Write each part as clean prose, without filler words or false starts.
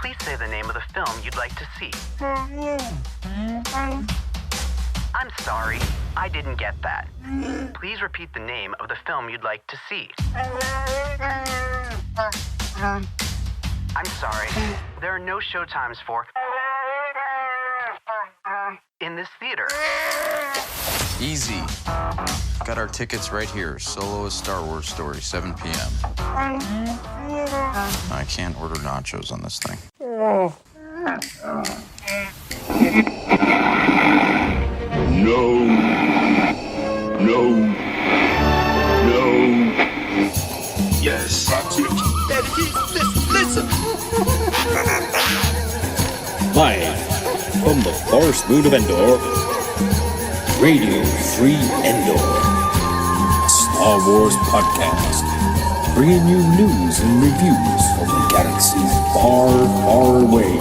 please say the name of the film you'd like to see. I'm sorry, I didn't get that. Please repeat the name of the film you'd like to see. I'm sorry, there are no showtimes for in this theater. Easy. Got our tickets right here. Solo A Star Wars Story, 7 p.m. I can't order nachos on this thing. No. Yes, that's it. Listen. Live from the forest moon of Endor, Radio Free Endor, Star Wars podcast, bringing you news and reviews from the galaxy far, far away.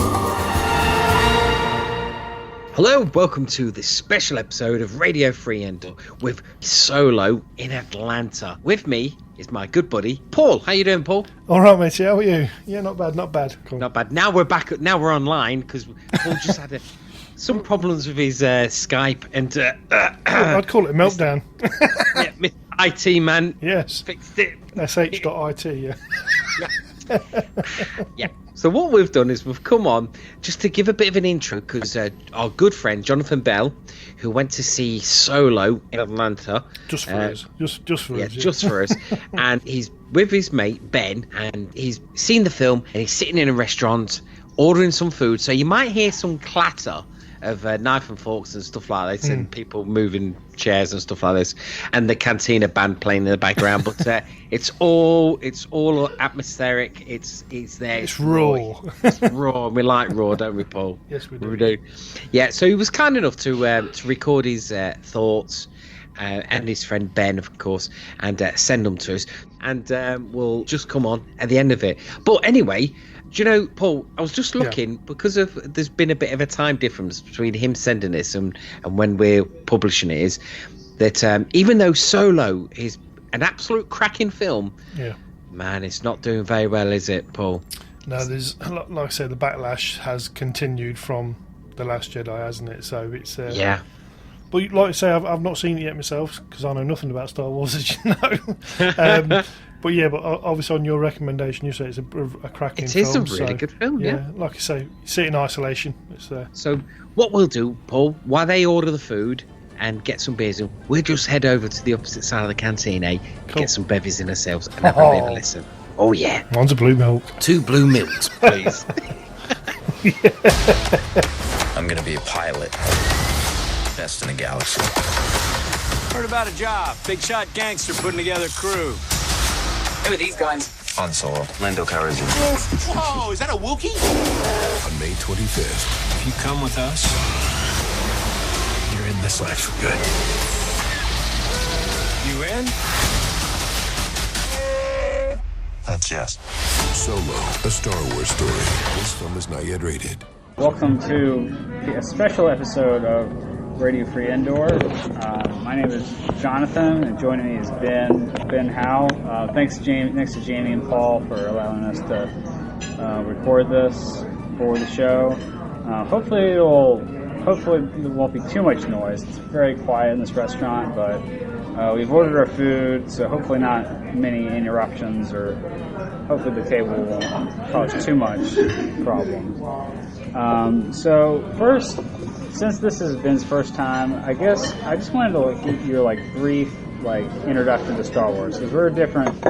Hello, welcome to this special episode of Radio Free Endor with Solo in Atlanta. With me is my good buddy Paul. How you doing, Paul? All right, mate. How are you? Yeah, not bad. Cool. Not bad. Now we're back. Now we're online because Paul just had some problems with his Skype and I'd call it a meltdown. yeah, IT man. Yes. Fixed it. sh.it. Yeah. Yeah. So what we've done is we've come on just to give a bit of an intro because our good friend Jonathan Bell, who went to see Solo in Atlanta, just for us, just for us, and he's with his mate Ben, and he's seen the film and he's sitting in a restaurant ordering some food. So you might hear some clatter of knife and forks and stuff like this, and people moving chairs and stuff like this, and the Cantina band playing in the background. But it's all atmospheric. It's there. It's raw. It's raw. We like raw, don't we, Paul? Yes, we do. We do. Yeah. So he was kind enough to record his thoughts. And his friend Ben, of course, and send them to us, and we'll just come on at the end of it. But anyway, do you know, Paul, I was just looking, because there's been a bit of a time difference between him sending this and when we're publishing it, is that even though Solo is an absolute cracking film, man, it's not doing very well, is it, Paul? No, there's, like I said, the backlash has continued from The Last Jedi, hasn't it? So it's But like I say, I've not seen it yet myself because I know nothing about Star Wars, as you know. But obviously on your recommendation, you say it's a cracking film. It is a really good film, yeah. Like I say, sit in isolation. It's there. So what we'll do, Paul, while they order the food and get some beers in, we'll just head over to the opposite side of the canteen, get some bevies in ourselves and have a bit of a listen. Oh, yeah. One's a blue milk. 2 blue milks, please. I'm gonna be a pilot. Best in the galaxy. Heard about a job. Big shot gangster putting together a crew. Who are these guys? Han Solo. Lando Calrissian. Whoa, is that a wookie? On May 25th. If you come with us, You're in this life for good. you in? That's yes. Solo, A Star Wars Story. This film is not yet rated. Welcome to a special episode of Radio Free Endor. My name is Jonathan, and joining me is Ben Howe. Thanks to Jamie and Paul for allowing us to record this for the show. Hopefully there won't be too much noise. It's very quiet in this restaurant, but we've ordered our food, so hopefully not many interruptions, or hopefully the table won't cause too much problems. So first, since this is Ben's first time, I guess I just wanted to give your brief introduction to Star Wars, because we're a different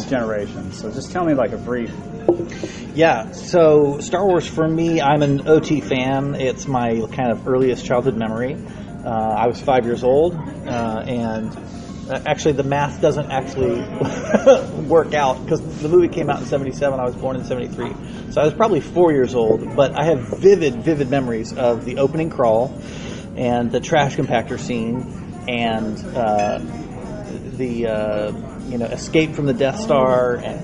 generation. So just tell me a brief. Yeah, so Star Wars for me, I'm an OT fan. It's my kind of earliest childhood memory. I was 5 years old, and actually the math doesn't actually work out, because the movie came out in 77, I was born in 73. So I was probably 4 years old, but I have vivid memories of the opening crawl and the trash compactor scene and the escape from the Death Star, and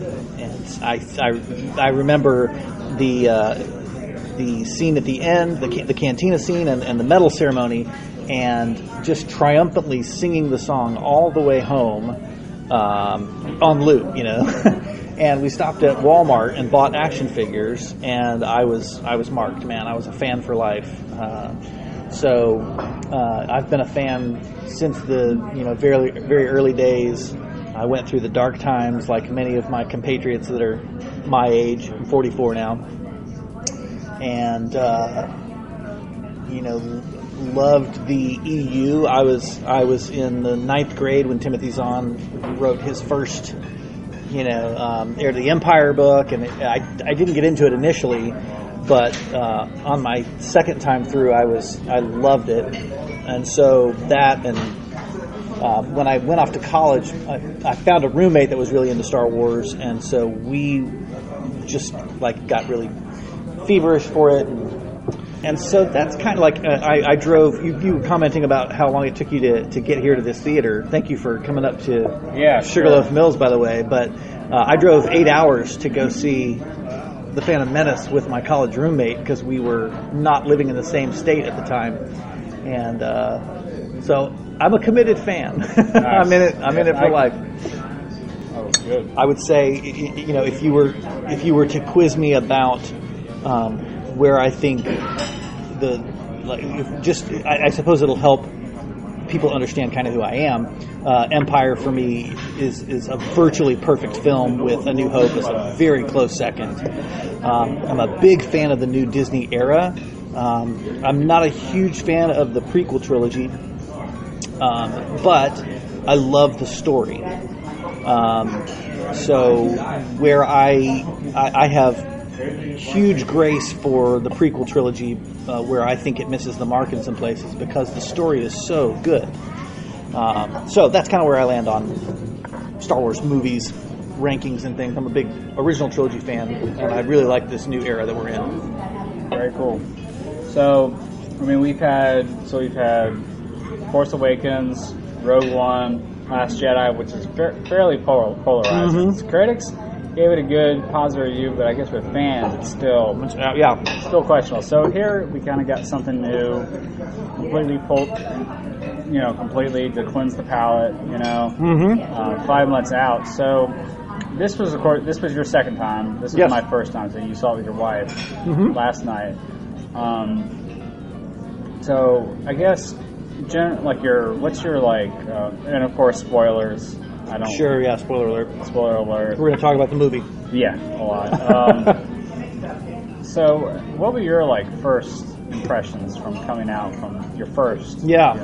I remember the scene at the end, the cantina scene and the medal ceremony, and just triumphantly singing the song all the way home on loop, And we stopped at Walmart and bought action figures, and I was marked, man. I was a fan for life. So I've been a fan since the very very early days. I went through the dark times like many of my compatriots that are my age. I'm 44 now, and loved the EU. I was in the 9th grade when Timothy Zahn wrote his first Heir to the Empire book, and I didn't get into it initially, but on my second time through, I loved it, and so that, and when I went off to college, I found a roommate that was really into Star Wars, and so we just got really feverish for it, and so that's kind of I drove. You were commenting about how long it took you to get here to this theater. Thank you for coming up to Sugarloaf Mills, by the way. But I drove 8 hours to go see The Phantom Menace with my college roommate because we were not living in the same state at the time, and so I'm a committed fan. Nice. I'm in it for life. Oh, good. I would say, if you were to quiz me about where I think I suppose it'll help people understand kind of who I am. Empire for me is a virtually perfect film, with A New Hope as a very close second. I'm a big fan of the new Disney era. I'm not a huge fan of the prequel trilogy, but I love the story. So where I have huge grace for the prequel trilogy, where I think it misses the mark in some places because the story is so good. So that's kind of where I land on Star Wars movies, rankings and things. I'm a big original trilogy fan, and I really like this new era that we're in. Very cool. So, we've had Force Awakens, Rogue One, Last Jedi, which is fairly polarized. Mm-hmm. Critics gave it a good positive review, but I guess with fans, it's still questionable. So here we kind of got something new, completely to cleanse the palate. 5 months out. So this was your second time. This was my first time. So you saw it with your wife last night. So I guess what's your and of course spoilers. Spoiler alert. Spoiler alert. We're going to talk about the movie. Yeah, a lot. So, what were your first impressions from coming out from your first? Yeah,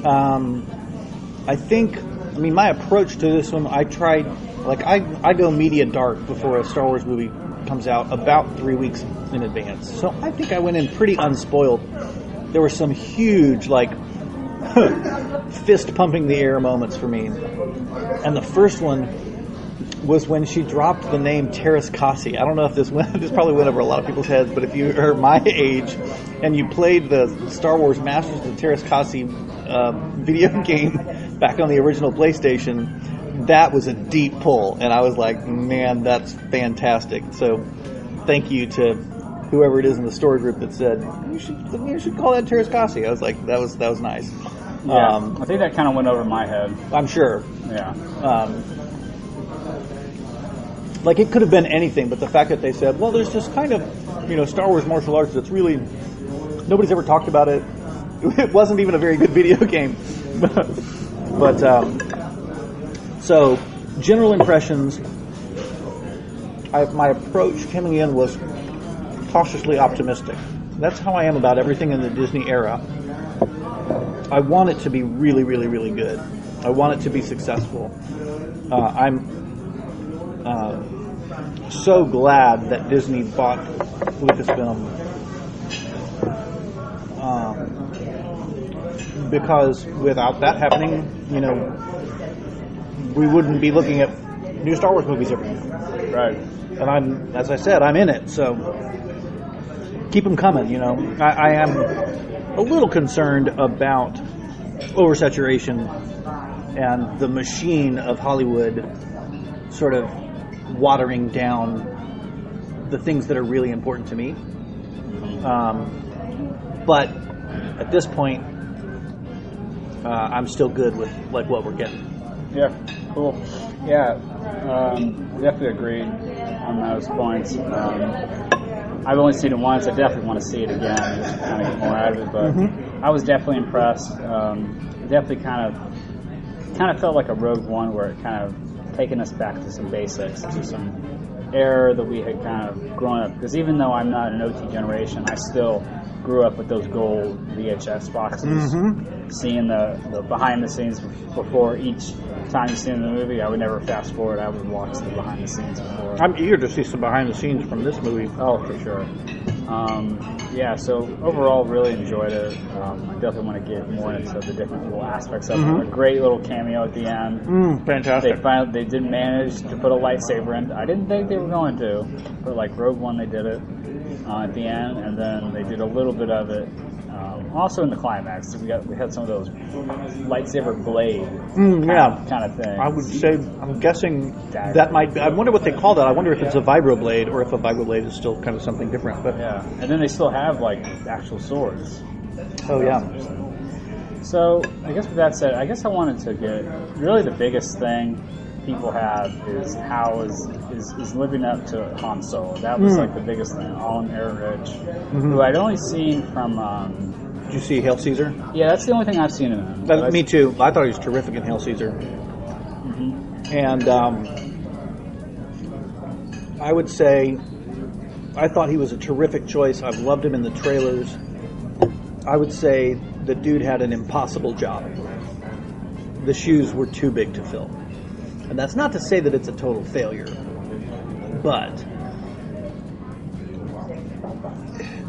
I think. My approach to this one, I tried. I go media dark before a Star Wars movie comes out about 3 weeks in advance. So I think I went in pretty unspoiled. There were some huge fist pumping the air moments for me. And the first one was when she dropped the name Terrace Kasi. I don't know if this probably went over a lot of people's heads, but if you are my age and you played the Star Wars Masters of Terrace Kasi video game back on the original PlayStation, that was a deep pull. And I was like, man, that's fantastic. So thank you to whoever it is in the story group that said, you should call that Terrace Kasi. I was like, that was nice. Yeah, I think that kind of went over my head. I'm sure. Yeah. It could have been anything, but the fact that they said, well, there's this kind of, Star Wars martial arts that's really, nobody's ever talked about it. It wasn't even a very good video game. But so, general impressions, my approach coming in was cautiously optimistic. That's how I am about everything in the Disney era. I want it to be really, really, really good. I want it to be successful. I'm so glad that Disney bought Lucasfilm, because without that happening, we wouldn't be looking at new Star Wars movies every year. Right. And as I said, I'm in it, so keep them coming. I am a little concerned about oversaturation and the machine of Hollywood sort of watering down the things that are really important to me. But at this point, I'm still good with what we're getting. Yeah. cool. Yeah, definitely agreed on those points. I've only seen it once. I definitely want to see it again just to kind of get more out of it. But I was definitely impressed. Definitely kind of felt like a Rogue One, where it kind of taken us back to some basics, to some era that we had kind of grown up. Because even though I'm not an OT generation, I still grew up with those gold VHS boxes, seeing the behind the scenes before each time you see in the movie. I would never fast forward. I would watch the behind the scenes before. I'm eager to see some behind the scenes from this movie. Oh, for sure. Yeah, so overall, really enjoyed it. I definitely want to get more into the different little aspects of it. A great little cameo at the end. Fantastic. They did manage to put a lightsaber in. I didn't think they were going to, but like Rogue One, they did it at the end, and then they did a little bit of it also in the climax. We had some of those lightsaber blade kind of thing. I would say, I'm guessing that might be, I wonder what they call that. I wonder if it's a vibroblade or if a vibroblade is still kind of something different. But yeah, and then they still have like actual swords. Oh yeah. So I guess with that said, I guess I wanted to get really the biggest thing people have is how is living up to Han Solo. That was like the biggest thing. Alden Ehrenreich, who I'd only seen from. Did you see Hail Caesar? Yeah, that's the only thing I've seen of him. Me too. I thought he was terrific in Hail Caesar. And I would say I thought he was a terrific choice. I've loved him in the trailers. I would say the dude had an impossible job. The shoes were too big to fill. And that's not to say that it's a total failure. But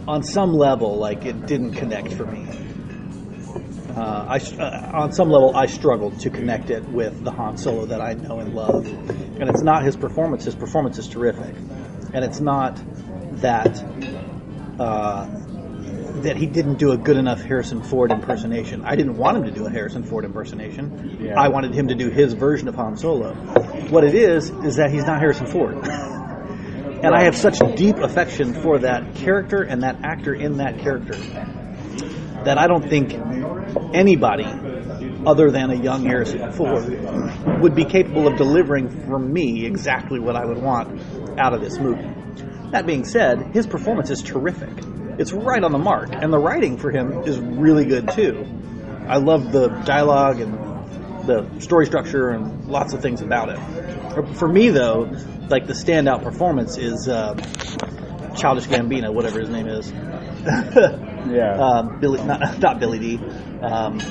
on some level, like, it didn't connect for me. On some level, I struggled to connect it with the Han Solo that I know and love. And it's not his performance. His performance is terrific. And it's not that that he didn't do a good enough Harrison Ford impersonation. I didn't want him to do a Harrison Ford impersonation. Yeah. I wanted him to do his version of Han Solo. What it is that he's not Harrison Ford. And I have such deep affection for that character and that actor in that character that I don't think anybody other than a young Harrison Ford would be capable of delivering for me exactly what I would want out of this movie. That being said, his performance is terrific. It's right on the mark, and the writing for him is really good too. I love the dialogue and the story structure and lots of things about it. For me, though, like the standout performance is Childish Gambino, whatever his name is. Billy, not Billy D. Donald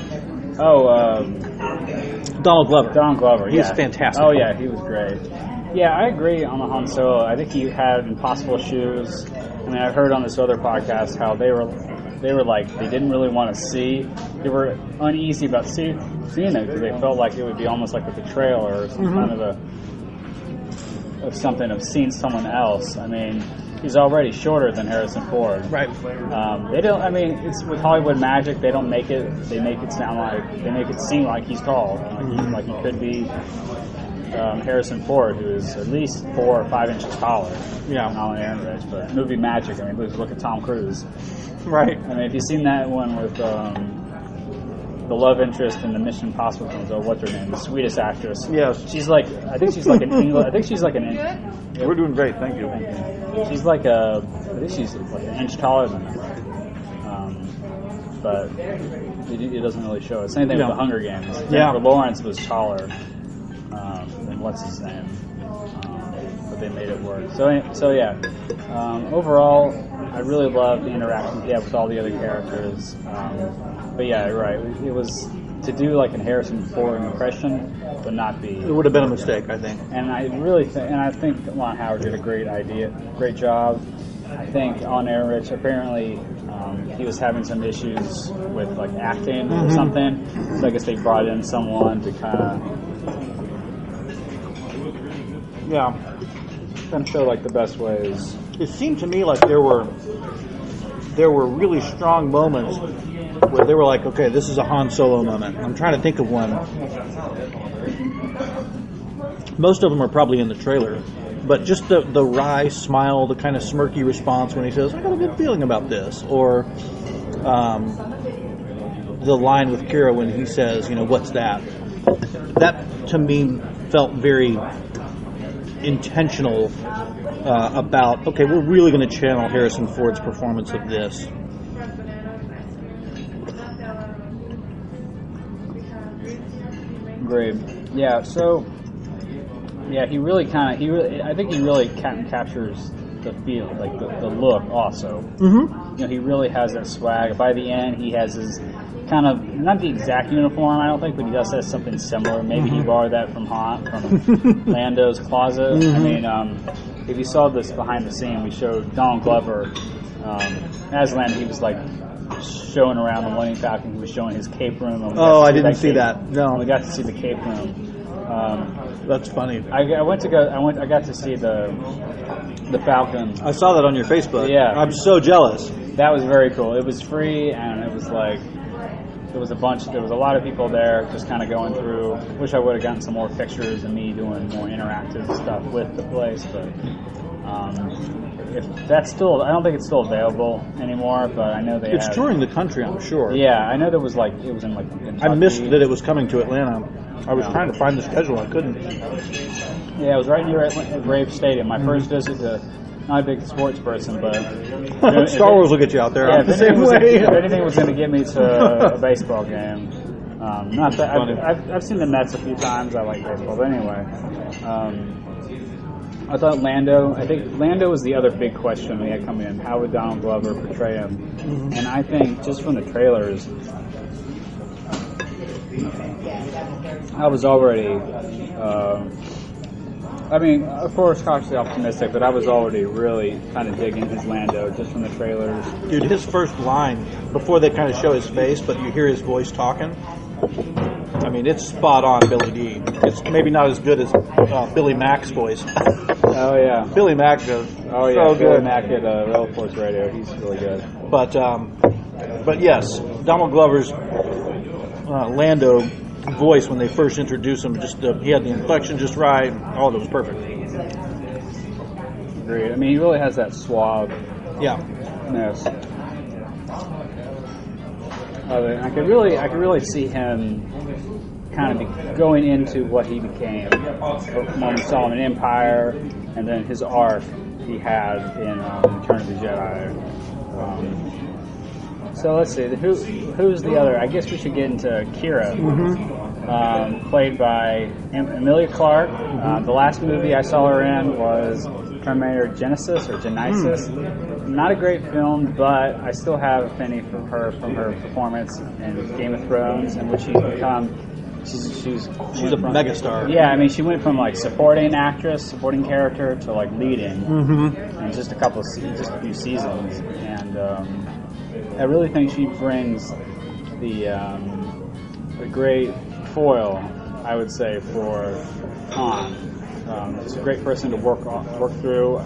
Glover. Donald Glover, He's fantastic. Oh yeah, he was great. Yeah, I agree on the Han Solo. I think he had impossible shoes. I mean, I heard on this other podcast how they were like, they didn't really want to see. They were uneasy about seeing it because they felt like it would be almost like a betrayal or some kind of something of seeing someone else. I mean, he's already shorter than Harrison Ford. Right. They don't. I mean, it's with Hollywood magic. They don't make it. They make it sound like. They make it seem like he's tall. Like he could be Harrison Ford, who is at least 4 or 5 inches taller. Yeah. Alden Ehrenreich, but movie magic. I mean, look at Tom Cruise. Right. I mean, if you've seen that one with the love interest in the Mission Impossible films, what's her name? The Swedish actress. Yes. She's like, I think she's like an English. I think she's like an. We're doing great, thank you. She's like I think she's like an inch taller than her. But it doesn't really show it. Same thing with the Hunger Games. Jennifer Lawrence was taller than what's his name. But they made it work. So yeah. Overall, I really loved the interaction he had with all the other characters. But yeah, right. It was to do like an Harrison Ford impression, but not be. It would have been a mistake, I think. And I really think Ron Howard did a great job. I think Alden Ehrenreich apparently he was having some issues with like acting or something. So I guess they brought in someone to kind of show like the best ways. It seemed to me like there were really strong moments where they were like, okay, this is a Han Solo moment. I'm trying to think of one. Most of them are probably in the trailer. But just the wry smile, the kind of smirky response when he says, I got a good feeling about this. Or the line with Kira when he says, what's that? That, to me, felt very intentional about, okay, we're really going to channel Harrison Ford's performance of this. Great. Yeah, so, yeah, I think he really captures the feel, like the look also. Mm-hmm. You know, he really has that swag. By the end, he has his kind of, not the exact uniform, I don't think, but he does have something similar. Maybe he borrowed that from Lando's closet. Mm-hmm. I mean, if you saw this behind the scene, we showed Donald Glover as Lando. He was like showing around the Millennium Falcon. He was showing his cape room. I didn't see that. No, we got to see the cape room. That's funny. I got to see the Falcon. I saw that on your Facebook. Yeah, I'm so jealous. That was very cool. It was free, and it was like there was a lot of people there just kind of going through. Wish I would have gotten some more pictures of me doing more interactive stuff with the place, but if that's still, I don't think it's still available anymore, but I know it's touring the country, I'm sure. Yeah, I know it was in Kentucky. I missed that it was coming to Atlanta. I was trying to find the schedule, I couldn't. Yeah, it was right near Braves Stadium. My first visit to, not a big sports person, but Star Wars will get you out there. Yeah, the same way. If anything was going to get me to a baseball game, not that I've seen the Mets a few times. I like baseball, but anyway. I thought Lando was the other big question we had coming in. How would Donald Glover portray him? Mm-hmm. And I think just from the trailers, I was already, of course, cautiously optimistic, but I was already really kind of digging his Lando just from the trailers. Dude, his first line, before they kind of show his face, but you hear his voice talking, I mean, it's spot on Billy D. It's maybe not as good as Billy Mack's voice. Oh, yeah. Billy Mack does. Oh, yeah. So Billy good. Mack at Rail Force Radio. He's really good. But yes, Donald Glover's Lando voice when they first introduced him, he had the inflection just right. All of it was perfect. Agreed. I mean, he really has that suave. Yeah. Yes. I could really see him kind of going into what he became when we saw him in Empire, and then his arc he had in Return of the Jedi. So let's see, who's the other? I guess we should get into Kira, played by Emilia Clarke. The last movie I saw her in was Terminator Genesis. Not a great film, but I still have a penny from her performance in Game of Thrones, in which she's become. She's a megastar. Yeah, I mean, she went from like supporting character to like leading in just a few seasons, and I really think she brings the great foil, I would say, for Han. She's a great person to work through.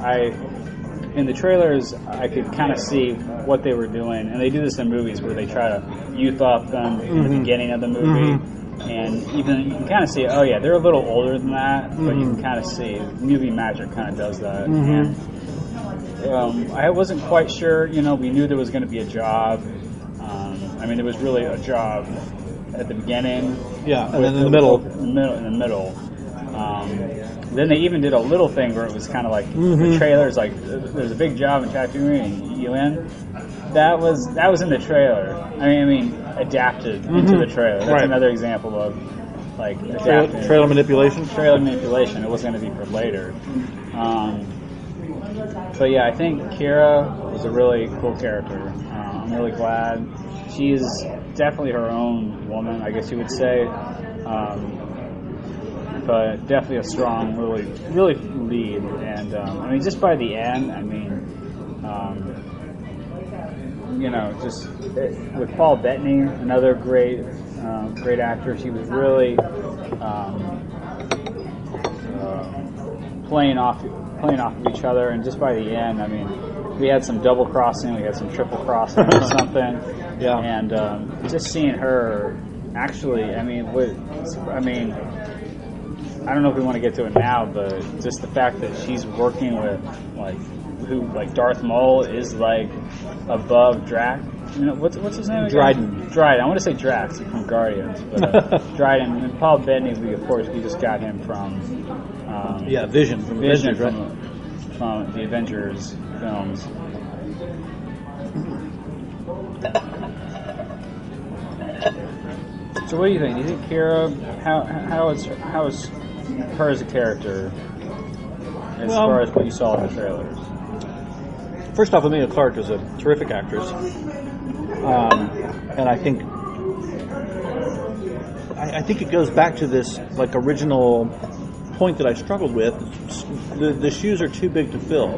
In the trailers, I could kind of see what they were doing, and they do this in movies where they try to youth up them in the beginning of the movie, and even you can kind of see, oh yeah, they're a little older than that, but you can kind of see movie magic kind of does that. And I wasn't quite sure. We knew there was going to be a job. I mean, it was really a job at the beginning. Yeah, and then in the middle. Then they even did a little thing where it was kind of like the trailers, like there's a big job in Tatooine, you in? That was in the trailer. I mean, adapted into the trailer. That's another example of like adapting. Trailer manipulation. Trailer manipulation. It wasn't going to be for later. But yeah, I think Kira was a really cool character. I'm really glad. She's definitely her own woman, I guess you would say. But definitely a strong, really lead. And I mean, just by the end, I mean, just with Paul Bettany, another great actor. She was really playing off of each other, and just by the end, I mean, we had some double crossing, we had some triple crossing or something. Yeah. And just seeing her, actually, I don't know if we want to get to it now, but just the fact that she's working with, like Darth Maul is, like, above Drax. what's his name again? Dryden. I want to say Drax from Guardians, but Dryden. And Paul Bettany, we just got him from Vision from Avengers, from the Avengers films. So what do you think? Do you think Kira, how is her as a character as far as what you saw in the trailers? First off, Emilia Clarke is a terrific actress, and I think it goes back to this like original point that I struggled with. The shoes are too big to fill,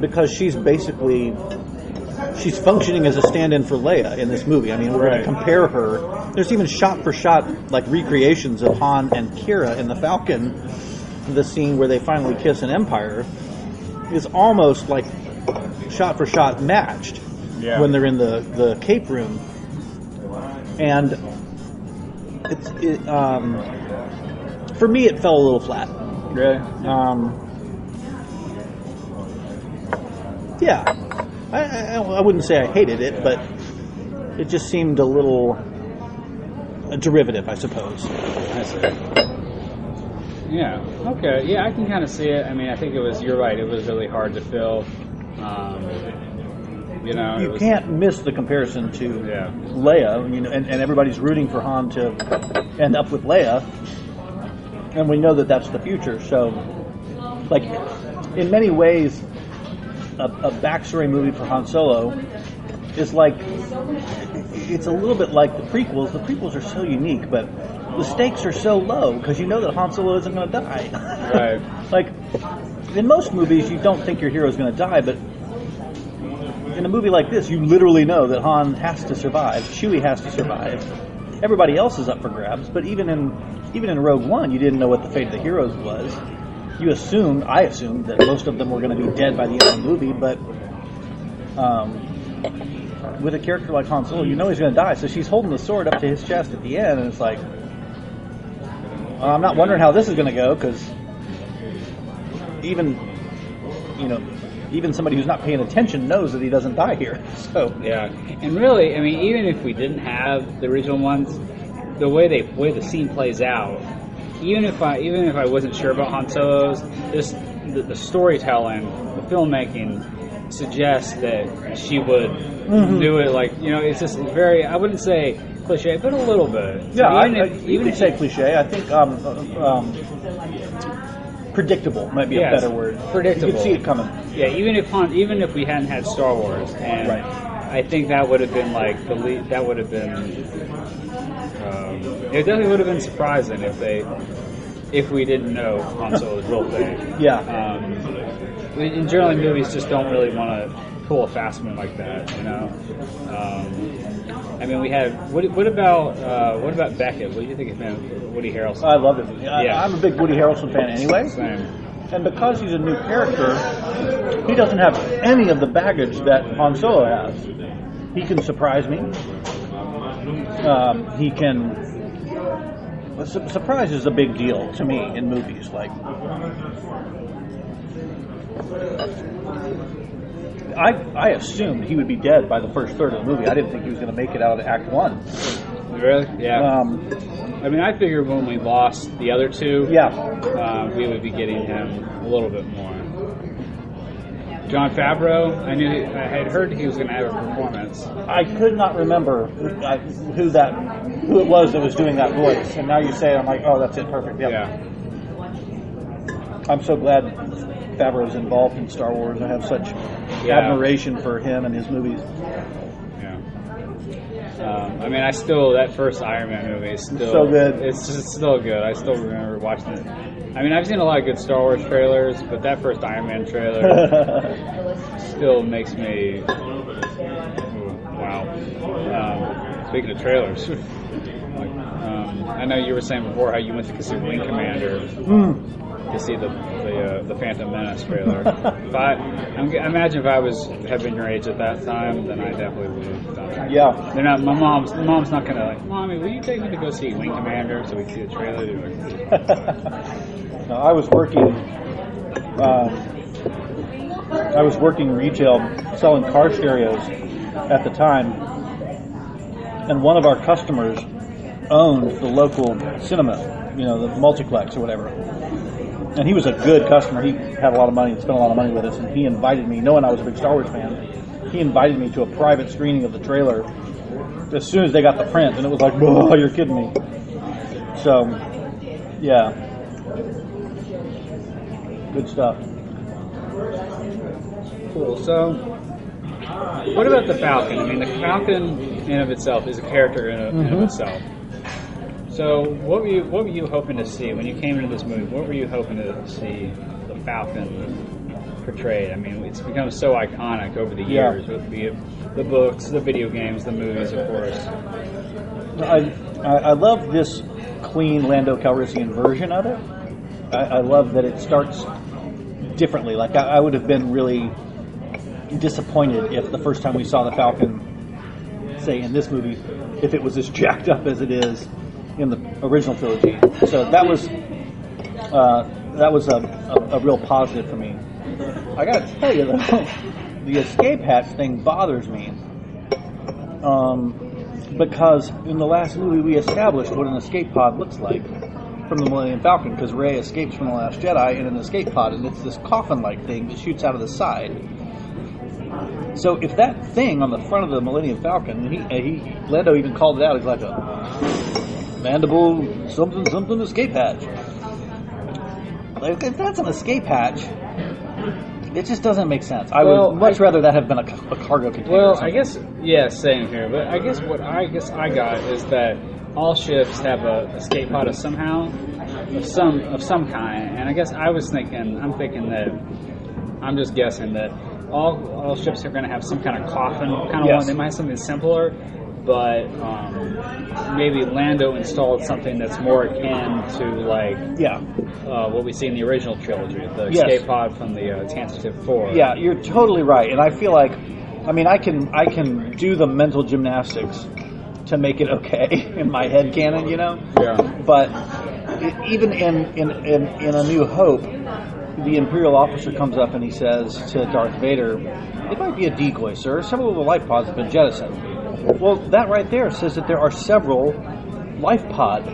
because she's functioning as a stand-in for Leia in this movie. I mean, we're going to compare her. There's even shot-for-shot like recreations of Han and Kira in the Falcon. The scene where they finally kiss in Empire is almost like shot-for-shot matched when they're in the cape room. And for me, it fell a little flat. Really? Yeah. I wouldn't say I hated it, but it just seemed a little derivative, I suppose. I see. Yeah. Okay. Yeah, I can kind of see it. I mean, I think you're right. It was really hard to fill. You can't miss the comparison to Leia, and everybody's rooting for Han to end up with Leia, and we know that that's the future. So, like, in many ways, a backstory movie for Han Solo is like, it's a little bit like the prequels. The prequels are so unique, but the stakes are so low because you know that Han Solo isn't going to die. Right. Like, in most movies, you don't think your hero is going to die, but in a movie like this, you literally know that Han has to survive, Chewie has to survive, everybody else is up for grabs. But even in Rogue One, you didn't know what the fate of the heroes was. I assumed that most of them were going to be dead by the end of the movie, but with a character like Han Solo, you know he's going to die. So she's holding the sword up to his chest at the end, and it's like, I'm not wondering how this is going to go, because even somebody who's not paying attention knows that he doesn't die here. So yeah, and really, I mean, even if we didn't have the original ones, the way the scene plays out, even if I wasn't sure about Han Solo's, the storytelling, the filmmaking suggests that she would do it. Like, it's just very, I wouldn't say cliche, but a little bit. Yeah, you could say cliche. I think predictable might be a better word. Predictable. You could see it coming. Yeah, even if we hadn't had Star Wars, and I think that would have been like that would have been. It definitely would have been surprising if we didn't know Han Solo's real thing. Yeah. And generally, movies just don't really want to pull a fast one like that, I mean, we had what about Beckett? What do you think of him, Woody Harrelson? I love him. I'm a big Woody Harrelson fan anyway. Same. And because he's a new character, he doesn't have any of the baggage that Han Solo has. He can surprise me. He can. Surprise is a big deal to me in movies. Like, I assumed he would be dead by the first third of the movie. I didn't think he was going to make it out of Act 1. Really? Yeah. I mean, I figured when we lost the other two, we would be getting him a little bit more. Jon Favreau, I had heard he was going to have a performance. I could not remember who it was that was doing that voice, and now you say it, I'm like, oh, that's it, perfect. Yep. Yeah. I'm so glad Favreau's involved in Star Wars. I have such admiration for him and his movies. Yeah. I mean, that first Iron Man movie is still so good. It's just still good. I still remember watching it. I mean, I've seen a lot of good Star Wars trailers, but that first Iron Man trailer still makes me wow. Speaking of trailers, I know you were saying before how you went to see Wing Commander to see the Phantom Menace trailer. I imagine if I had been your age at that time, then I definitely would have done it. Yeah. My mom's not gonna like, Mommy, will you take me to go see Wing Commander so we can see the trailer? I was working I was working retail, selling car stereos at the time, and one of our customers owned the local cinema, the multiplex or whatever. And he was a good customer. He had a lot of money and spent a lot of money with us, and he invited me, knowing I was a big Star Wars fan, he invited me to a private screening of the trailer as soon as they got the print, and it was like, oh, you're kidding me. So, yeah. Good stuff. Cool. So, what about the Falcon? I mean, the Falcon in of itself is a character in of itself. So, what were you hoping to see when you came into this movie? What were you hoping to see the Falcon portrayed? I mean, it's become so iconic over the years with the books, the video games, the movies, of course. I love this clean Lando Calrissian version of it. I love that it starts differently. Like, I would have been really disappointed if the first time we saw the Falcon, say in this movie, if it was as jacked up as it is in the original trilogy. So that was a real positive for me. I gotta tell you though, the escape hatch thing bothers me, because in the last movie we established what an escape pod looks like from the Millennium Falcon, because Rey escapes from The Last Jedi in an escape pod, and it's this coffin-like thing that shoots out of the side. So if that thing on the front of the Millennium Falcon, Lando even called it out, he's like a mandible something escape hatch. Like, if that's an escape hatch, it just doesn't make sense. I would much rather that have been a cargo container. Well, I guess, same here. But I guess what I got is that all ships have a escape pod of some kind. And I guess I'm just guessing that all ships are going to have some kind of coffin kind of one. They might have something simpler, but maybe Lando installed something that's more akin to what we see in the original trilogy, the escape pod from the Tantive 4. Yeah, you're totally right, and I feel like, I can do the mental gymnastics to make it okay in my head canon, Yeah. But even in A New Hope, the Imperial officer comes up and he says to Darth Vader, "It might be a decoy, sir. Several of the life pods have been jettisoned." Well, that right there says that there are several life pod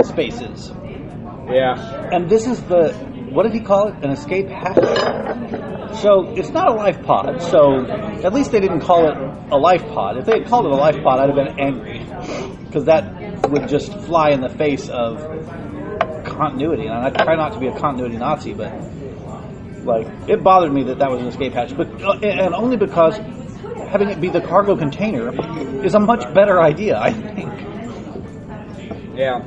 spaces. Yeah. And this is what did he call it? An escape hatch? So it's not a life pod. So at least they didn't call it a life pod. If they had called it a life pod, I'd have been angry, because that would just fly in the face of continuity. And I try not to be a continuity Nazi, but it bothered me that was an escape hatch. But and only because having it be the cargo container is a much better idea, I think. Yeah.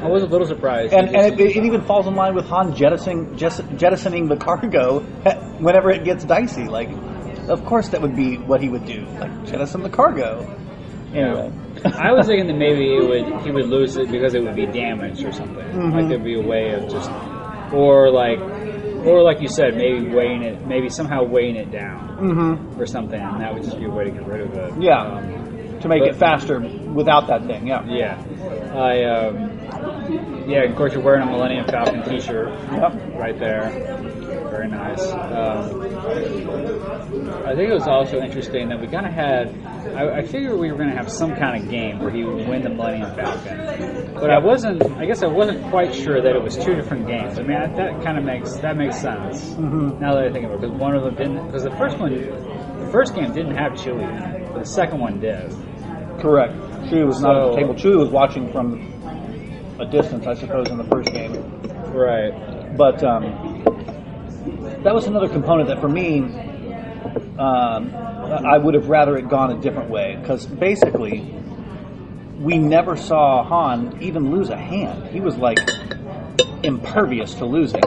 I was a little surprised. And it even falls in line with Han jettisoning the cargo whenever it gets dicey. Of course that would be what he would do. Jettison the cargo. Anyway. I was thinking that maybe he would lose it because it would be damaged or something. Mm-hmm. There'd be a way of just, or like you said, maybe somehow weighing it down or something, and that would just be a way to get rid of it. Yeah. To make it faster without that thing, yeah. Yeah. Of course you're wearing a Millennium Falcon t-shirt right there. Very nice. I think it was also interesting that we kind of had, I figured we were going to have some kind of game where he would win the Millennium Falcon. But I wasn't quite sure that it was two different games. I mean, that makes sense. Mm-hmm. Now that I think of it, because one of them didn't, because the first game didn't have Chewie in it, but the second one did. Correct. Chewie was not at the table. Chewie was watching from a distance, I suppose, in the first game. Right. But that was another component that, for me, I would have rather it gone a different way. Because basically, we never saw Han even lose a hand. He was, impervious to losing.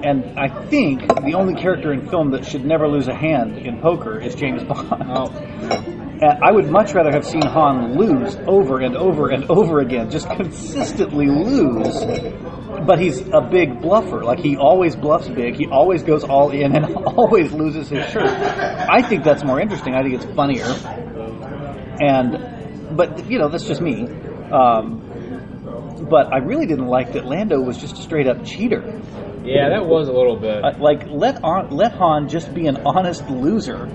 And I think the only character in film that should never lose a hand in poker is James Bond. Oh. And I would much rather have seen Han lose over and over and over again, just consistently lose. But he's a big bluffer. He always bluffs big. He always goes all in and always loses his shirt. I think that's more interesting. I think it's funnier. But that's just me. But I really didn't like that Lando was just a straight up cheater. Yeah, that was a little bit. Let Han just be an honest loser.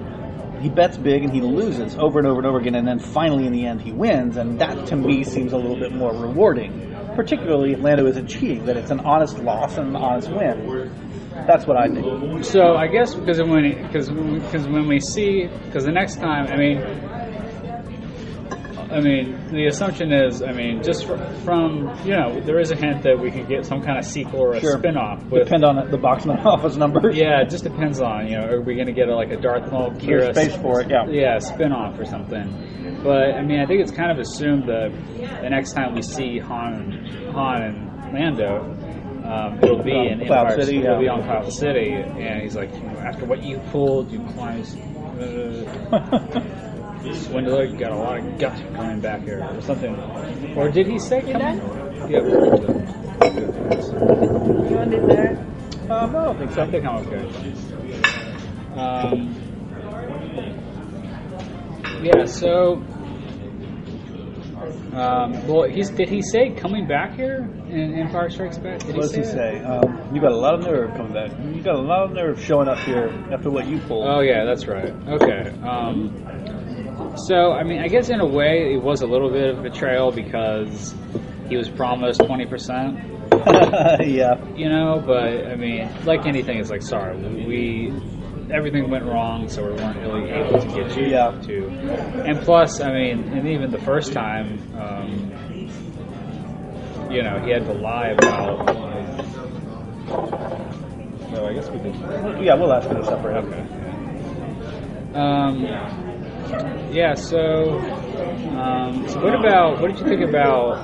He bets big and he loses over and over and over again, and then finally in the end he wins, and that to me seems a little bit more rewarding. Particularly if Lando isn't cheating, that it's an honest loss and an honest win. That's what I think. So I guess because the next time, I mean, the assumption is, just from there is a hint that we could get some kind of sequel or a spin-off. Depend on the box office number. Yeah, it just depends on, are we going to get a Darth Maul Kira space for it? Yeah. Yeah, spin-off or something. But I think it's kind of assumed that the next time we see Han and Lando, it'll be in Empire City. It'll be on Cloud City, and he's like, after what you pulled, you climbed. Swindler, you got a lot of guts coming back here, or something. Or did he say coming? Yeah, we're good. You want to do that? No, I don't think so. I think I'm okay. Yeah, so... did he say coming back here in Empire Strikes Back? What does he say? You got a lot of nerve coming back. You got a lot of nerve showing up here after what you pulled. Oh, yeah, that's right. Okay. So, I guess in a way it was a little bit of a betrayal because he was promised 20%. Yeah. But, like anything, it's like, sorry, everything went wrong, so we weren't really able to get you to. And plus, and even the first time, he had to lie about... No, I guess we did. Yeah, we'll ask for this separate. Okay. Yeah, so what did you think about,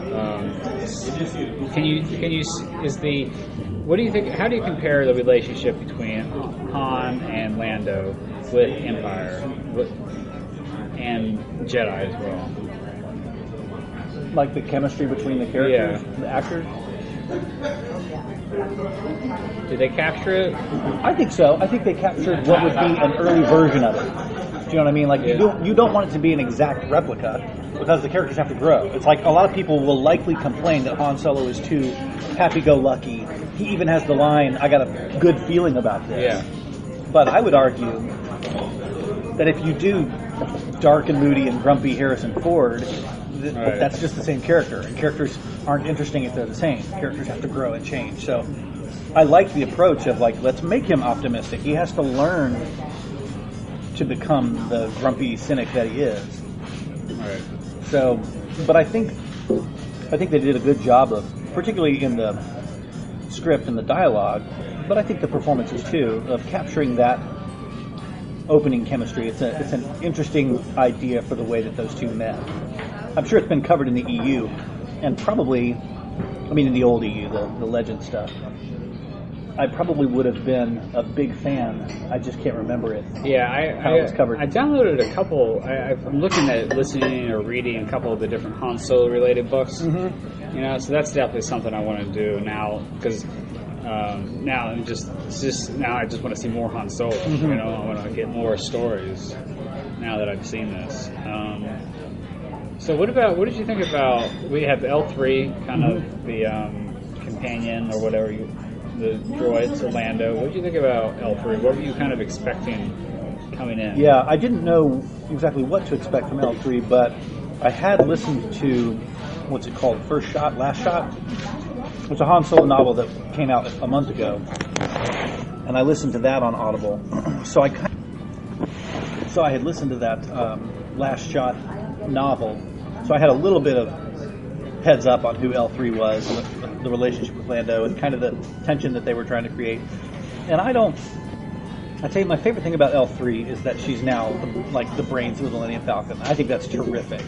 how do you compare the relationship between Han and Lando with Empire and Jedi as well? Like the chemistry between the characters, the actors? Did they capture it? I think so. I think they captured what would be an early version of it. Do you know what I mean? Like, you don't want it to be an exact replica because the characters have to grow. It's like a lot of people will likely complain that Han Solo is too happy-go-lucky. He even has the line, I got a good feeling about this. Yeah. But I would argue that if you do dark and moody and grumpy Harrison Ford, that's just the same character. And characters aren't interesting if they're the same. Characters have to grow and change. So I like the approach of, let's make him optimistic. He has to learn to become the grumpy cynic that he is. Right. So, but I think they did a good job of, particularly in the script and the dialogue, but I think the performances too, of capturing that opening chemistry. It's an interesting idea for the way that those two met. I'm sure it's been covered in the EU, and probably, in the old EU, the Legend stuff. I probably would have been a big fan. I just can't remember it. Yeah, it was covered. I downloaded a couple. I'm looking at listening or reading a couple of the different Han Solo related books. Mm-hmm. So that's definitely something I want to do now because now I just want to see more Han Solo. Mm-hmm. I want to get more stories now that I've seen this. So what did you think about? We have L3, kind of the companion or whatever the droids, Lando. What did you think about L3? What were you kind of expecting coming in? Yeah, I didn't know exactly what to expect from L3, but I had listened to, what's it called, First Shot, Last Shot? It's a Han Solo novel that came out a month ago, and I listened to that on Audible. So I had listened to that Last Shot novel, so I had a little bit of heads up on who L3 was, and the relationship with Lando, and kind of the tension that they were trying to create. And I tell you, my favorite thing about L3 is that she's now the brains of the Millennium Falcon. I think that's terrific.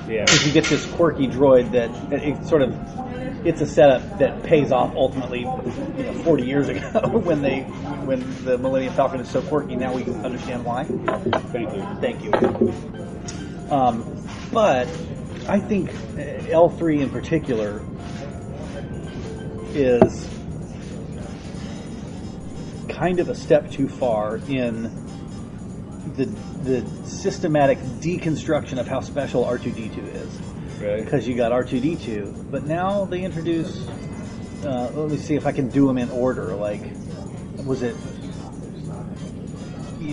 Yeah. Because you get this quirky droid that it's a setup that pays off ultimately 40 years ago when the Millennium Falcon is so quirky. Now we understand why. Thank you. But I think L3 in particular is kind of a step too far in the systematic deconstruction of how special R2-D2 is. because you got R2-D2. But now they introduce. Let me see if I can do them in order. Like, was it?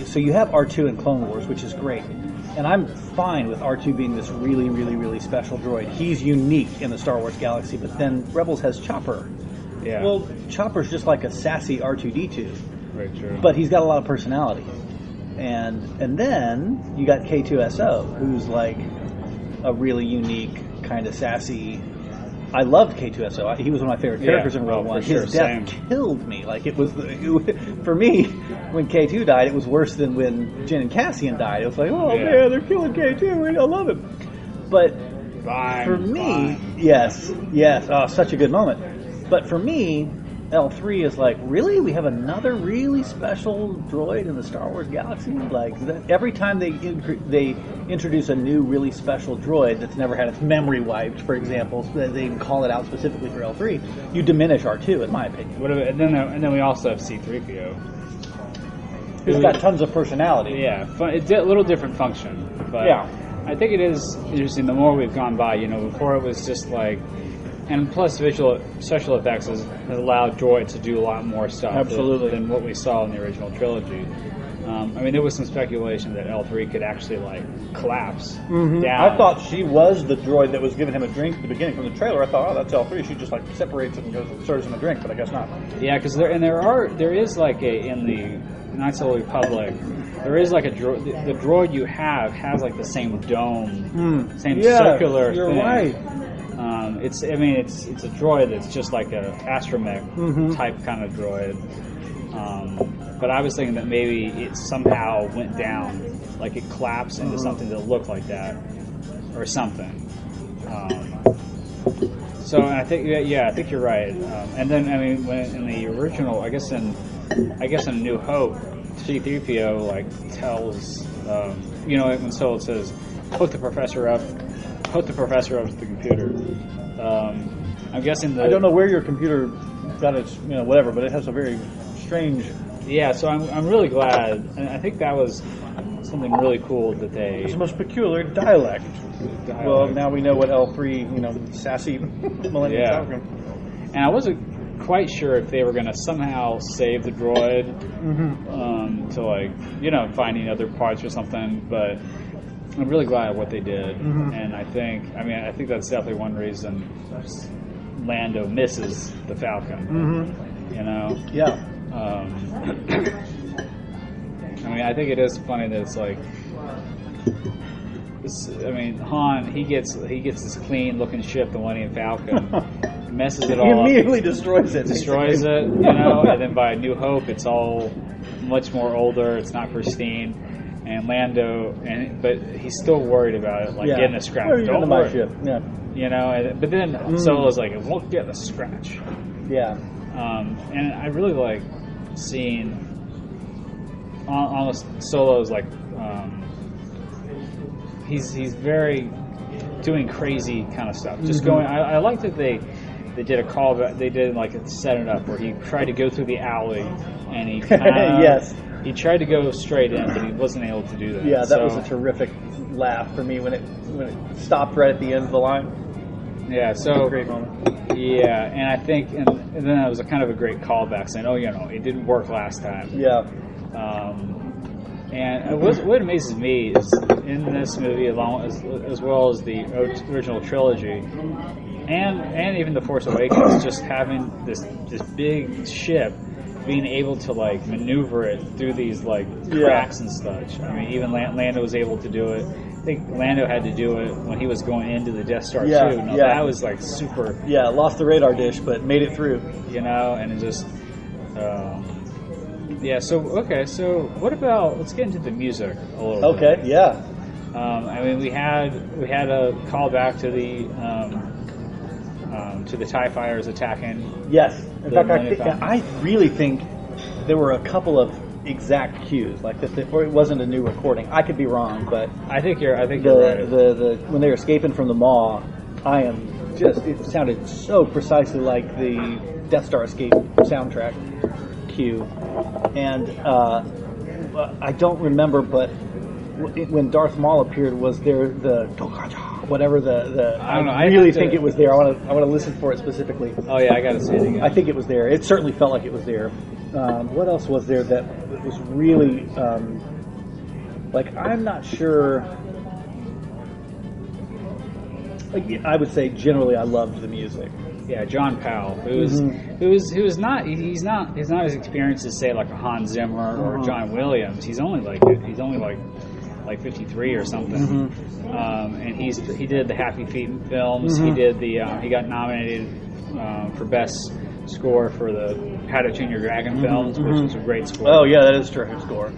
So you have R2 in Clone Wars, which is great. And I'm fine with R2 being this really, really, really special droid. He's unique in the Star Wars galaxy, but then Rebels has Chopper. Yeah. Well, Chopper's just like a sassy R2-D2. Very true. But he's got a lot of personality. And then you got K2SO, who's like a really unique, kind of sassy... I loved K2SO. He was one of my favorite characters in Rogue One. His death killed me. Like, for me, when K2 died, it was worse than when Jyn and Cassian died. It was like, man, they're killing K2. I love him. But for me, yes. Oh, such a good moment. But for me, L3 is like, really? We have another really special droid in the Star Wars galaxy? Like, every time they introduce a new really special droid that's never had its memory wiped, for example, so they can call it out specifically for L3, you diminish R2, in my opinion. And then we also have C-3PO. Who's got tons of personality. Yeah, a little different function. But I think it is interesting, the more we've gone by, before it was just like... And plus, special effects has allowed droids to do a lot more stuff than what we saw in the original trilogy. There was some speculation that L3 could actually, collapse down. I thought she was the droid that was giving him a drink at the beginning from the trailer. I thought, that's L3. She just, separates it and goes and serves him a drink, but I guess not. Yeah, because there is, in the Knights of the Republic, there is, a droid. The droid you have has, the same dome, same circular you're thing. Right. It's a droid that's just like an astromech type kind of droid. But I was thinking that maybe it somehow went down, like it collapsed into something that looked like that, or something. So I think, I think you're right. And then when in the original, I guess in New Hope, C-3PO tells when Solo says, hook the professor up to the computer. I'm guessing I don't know where your computer got its, whatever, but it has a very strange... Yeah, so I'm really glad, and I think that was something really cool that they... It's the most peculiar dialect. Well, now we know what L3, sassy Millennium Falcon. And I wasn't quite sure if they were going to somehow save the droid to, finding other parts or something, but... I'm really glad at what they did, and I think that's definitely one reason Lando misses the Falcon. Yeah. I think it is funny that it's like, Han he gets this clean looking ship, the Millennium Falcon, messes it all up. He immediately destroys it. And then by New Hope, it's all much more older. It's not pristine. And Lando, but he's still worried about it, getting a scratch. Don't worry. Ship. Yeah. But then Solo's like, it won't get a scratch. Yeah. And I really like seeing almost Solo's he's very doing crazy kind of stuff. Just going. I like that they did a callback. They did set it up where he tried to go through the alley and he yes. He tried to go straight in, but he wasn't able to do that. Yeah, that was a terrific laugh for me when it stopped right at the end of the line. Yeah, so a great moment. Yeah, and I think, and then it was a kind of a great callback saying, it didn't work last time. Yeah. And what amazes me is in this movie, as well as the original trilogy, and even The Force Awakens, just having this big ship. Being able to maneuver it through these cracks and such. Even Lando was able to do it. I think Lando had to do it when he was going into the Death Star too. That was super. Yeah, lost the radar dish, but made it through. And it just. So what about? Let's get into the music a little bit. Okay. Yeah. We had a callback to the TIE fighters attacking. Yes. In fact, I really think there were a couple of exact cues, or it wasn't a new recording. I could be wrong, but I think you're right. When they were escaping from the maw, it sounded so precisely like the Death Star escape soundtrack cue, and I don't remember, but when Darth Maul appeared, was there the whatever the I don't know. I really think it was there. I want to listen for it specifically. Oh yeah, I got to see it again. I think it was there. It certainly felt like it was there. What else was there that was really I'm not sure. I would say generally I loved the music. Yeah, John Powell, who's not as experienced as say like a Hans Zimmer or John Williams. He's only like 53 or something, and he did the Happy Feet films. He did he got nominated for best score for the How to Train Your Dragon films, which was a great score. Oh yeah, that is a terrific score.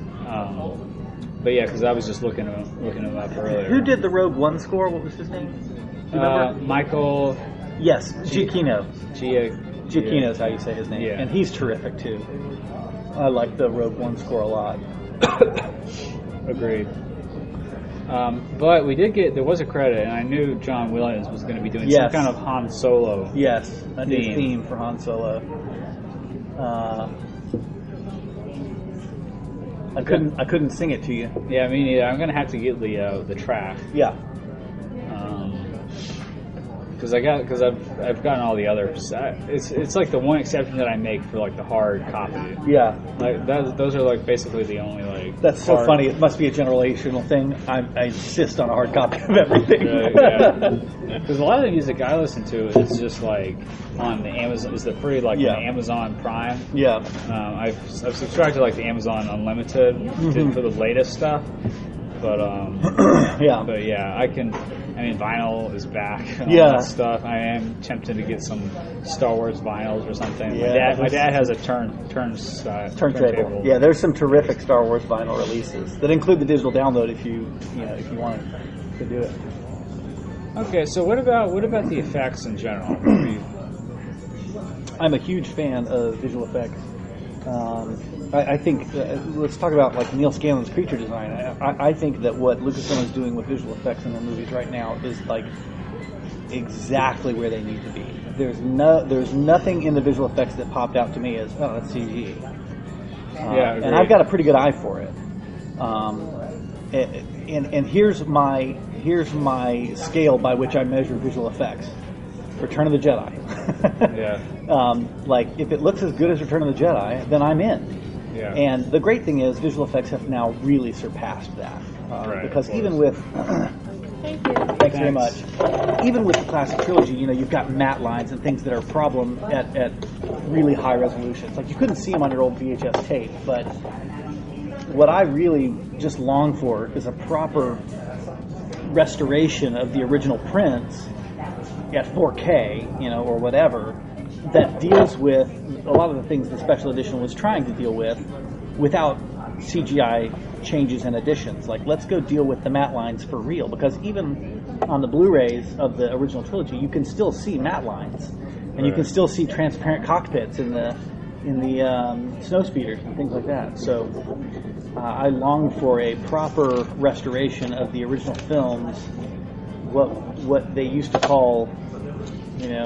But yeah, because I was just looking him up earlier. Who did the Rogue One score? What was his name? Michael. Yes, Giacchino. Giacchino is how you say his name. Yeah. And he's terrific, too. I like the Rogue One score a lot. Agreed. But there was a credit, and I knew John Williams was going to be doing some kind of Han Solo. Yes, a new theme for Han Solo. I couldn't sing it to you. Yeah, me neither. I'm going to have to get the track. Yeah. Because I've gotten all the others. It's like the one exception that I make for like the hard copy. Yeah, like those are like basically the only like. That's so funny. It must be a generational thing. I insist on a hard copy of everything. Because a lot of the music I listen to is just like on the Amazon. Is the free like on Amazon Prime? Yeah. I've subscribed to like the Amazon Unlimited for the latest stuff. But but yeah, I mean, vinyl is back. And all that stuff. I am tempted to get some Star Wars vinyls or something. Yeah, my dad has a turntable. Yeah, there's some terrific Star Wars vinyl releases that include the digital download if you want to do it. Okay, so what about the effects in general? I'm a huge fan of visual effects. I think let's talk about like Neil Scanlon's creature design. I think that what Lucasfilm is doing with visual effects in their movies right now is like exactly where they need to be. There's nothing in the visual effects that popped out to me as that's CG. And I've got a pretty good eye for it. And here's my scale by which I measure visual effects. Return of the Jedi. Like if it looks as good as Return of the Jedi, then I'm in. Yeah. And the great thing is visual effects have now really surpassed that. Because even with thanks very much. Even with the classic trilogy, you've got matte lines and things that are a problem at really high resolutions. Like you couldn't see them on your old VHS tape, but what I really just long for is a proper restoration of the original prints at 4K, or whatever, that deals with a lot of the things the special edition was trying to deal with without CGI changes and additions. Like, let's go deal with the matte lines for real, because even on the Blu-rays of the original trilogy, you can still see matte lines, and you can still see transparent cockpits in the snow speeders and things like that. So I long for a proper restoration of the original films, what they used to call, in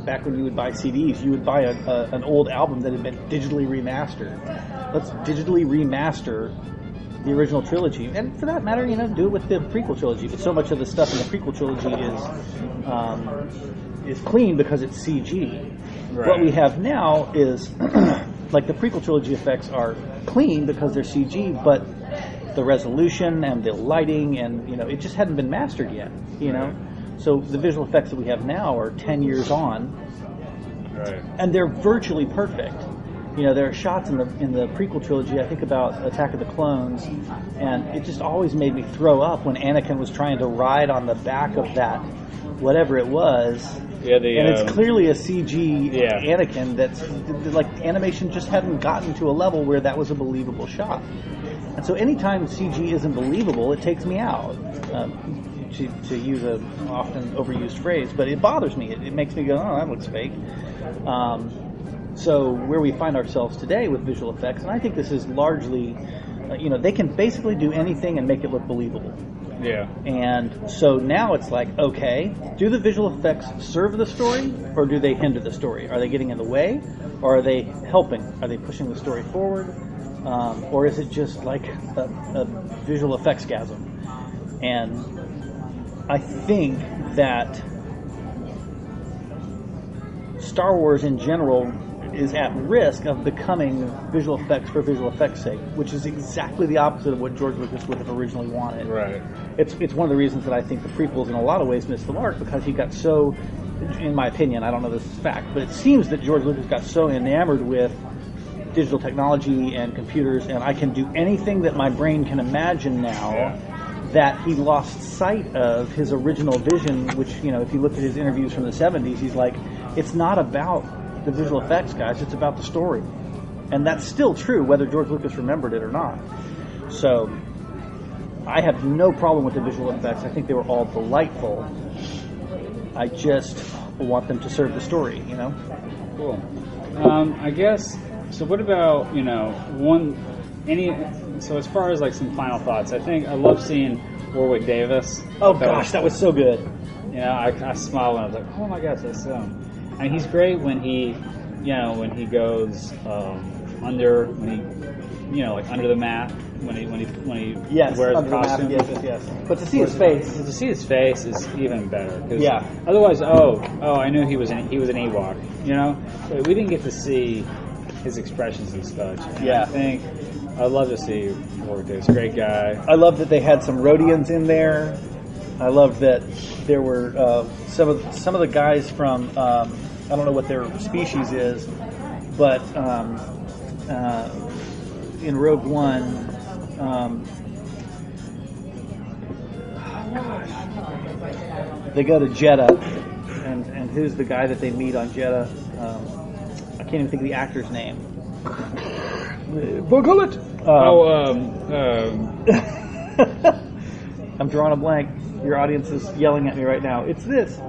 back when you would buy CDs, you would buy an old album that had been digitally remastered. Let's digitally remaster the original trilogy, and for that matter, do it with the prequel trilogy. But so much of the stuff in the prequel trilogy is clean because it's CG. Right. What we have now is like the prequel trilogy effects are clean because they're CG, but the resolution and the lighting and it just hadn't been mastered yet. So the visual effects that we have now are 10 years on, and they're virtually perfect. There are shots in the prequel trilogy. I think about Attack of the Clones, and it just always made me throw up when Anakin was trying to ride on the back of that whatever it was. Yeah, and it's clearly a CG Anakin that's like animation just hadn't gotten to a level where that was a believable shot. And so anytime CG isn't believable, it takes me out. To use an often overused phrase, but it bothers me. It makes me go, oh, that looks fake. So where we find ourselves today with visual effects, and I think this is largely, they can basically do anything and make it look believable. Yeah. And so now it's like, okay, do the visual effects serve the story, or do they hinder the story? Are they getting in the way, or are they helping? Are they pushing the story forward? Or is it just like a visual effects-gasm? And I think that Star Wars in general is at risk of becoming visual effects for visual effects' sake, which is exactly the opposite of what George Lucas would have originally wanted. Right. It's one of the reasons that I think the prequels in a lot of ways missed the mark, because he got so, in my opinion, I don't know this is fact, but it seems that George Lucas got so enamored with digital technology and computers, and I can do anything that my brain can imagine now, that he lost sight of his original vision, which, if you look at his interviews from the 70s, he's like, it's not about the visual effects, guys, it's about the story. And that's still true, whether George Lucas remembered it or not. So, I have no problem with the visual effects. I think they were all delightful. I just want them to serve the story, Cool. I guess, so what about, so as far as like some final thoughts, I think I love seeing Warwick Davis. Oh gosh, that was so good. I smiled when I was like, oh my gosh, that's and he's great when he goes under, like under the mat, when he wears the costume. Yes. But to see his face, is even better. Otherwise, I knew he was an Ewok. But we didn't get to see his expressions and such. And I think I'd love to see Warwick Davis. Great guy. I love that they had some Rhodians in there. I love that there were some of the guys from I don't know what their species is, but in Rogue One, they go to Jeddah, and who's the guy that they meet on Jeddah? I can't even think of the actor's name. Bogullet. I'm drawing a blank. Your audience is yelling at me right now. It's this.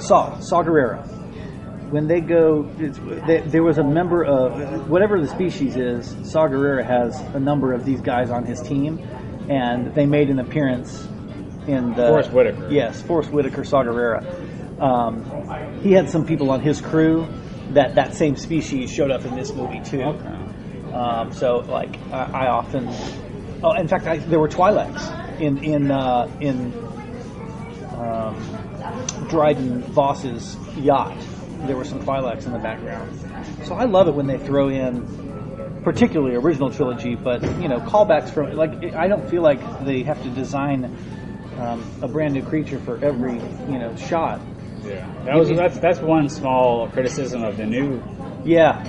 Saw Gerrera. When they go, there was a member of whatever the species is. Saw Gerrera has a number of these guys on his team, and they made an appearance in the Forrest Whitaker. Yes, Forrest Whitaker, Saw Gerrera. He had some people on his crew that same species showed up in this movie too. Okay. So like I often, in fact, there were Twi'leks in Dryden Voss's yacht. There were some Twi'leks in the background. So I love it when they throw in, particularly original trilogy, but callbacks from, like, I don't feel like they have to design a brand new creature for every shot. Yeah, that's one small criticism of the new. Yeah,